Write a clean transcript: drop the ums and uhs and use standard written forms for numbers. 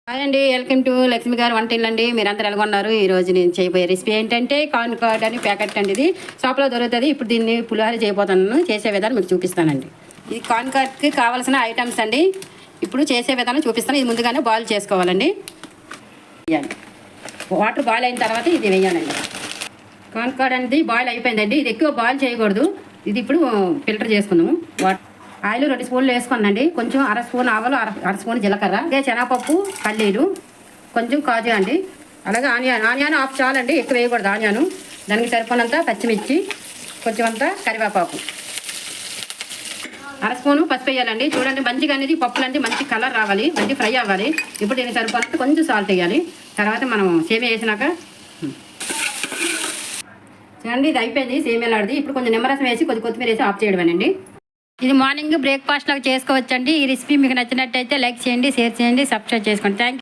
Hi అండి, welcome to Lakshmi గారు వంటిల్లు అండి. మీరందరూ ఎలాగొన్నారు? ఈరోజు నేను చేయబోయే రెసిపీ ఏంటంటే కార్న్ కర్డ్ అని ప్యాకెట్ అండి. ఇది షాప్లో దొరుకుతుంది. ఇప్పుడు దీన్ని పులిహోర చేయబోతున్నాను. చేసే విధానం మీకు చూపిస్తానండి. ఇది కార్న్ కర్డ్కి కావాల్సిన ఐటమ్స్ అండి. ఇప్పుడు చేసే విధానం చూపిస్తాను. ఇది ముందుగానే బాయిల్ చేసుకోవాలండి. వేయాలి, వాటర్ బాయిల్ అయిన తర్వాత ఇది వేయాలండి. కార్న్ కర్డ్ అనేది బాయిల్ అయిపోయిందండి. ఇది ఎక్కువ బాయిల్ చేయకూడదు. ఇది ఇప్పుడు ఫిల్టర్ చేసుకుందాము. ఆయిల్ 2 స్పూన్లు వేసుకుందండి. కొంచెం అర స్పూన్ ఆవాలు, అర స్పూన్ జీలకర్ర, అలాగే శనగపప్పు, పల్లీలు, కొంచెం కాజు అండి. అలాగే ఆనియన్ ఆఫ్ చాలండి, ఎక్కువ వేయకూడదు ఆనియన్. దానికి సరిపోనంత పచ్చిమిర్చి, కొంచెం అంత కరివేపాకు, అర స్పూను పసుపు వేయాలండి. చూడండి, మంచిగా అనేది పప్పులంటే మంచి కలర్ రావాలి, మంచి ఫ్రై అవ్వాలి. ఇప్పుడు దీనికి సరిపోనంత కొంచెం సాల్ట్ వేయాలి. తర్వాత మనం సేమియా వేసినాక చూడండి, ఇది అయిపోయింది సేమియాలాడిది. ఇప్పుడు కొంచెం నిమ్మరసం వేసి కొత్తిమీర వేసి ఆఫ్ చేయడమేనండి. ఇది మార్నింగ్ బ్రేక్ఫాస్ట్ లాగా చేసుకోవచ్చండి. ఈ రెసిపీ మీకు నచ్చినట్టయితే లైక్ చేయండి, షేర్ చేయండి, సబ్స్క్రైబ్ చేసుకోండి. Thank you.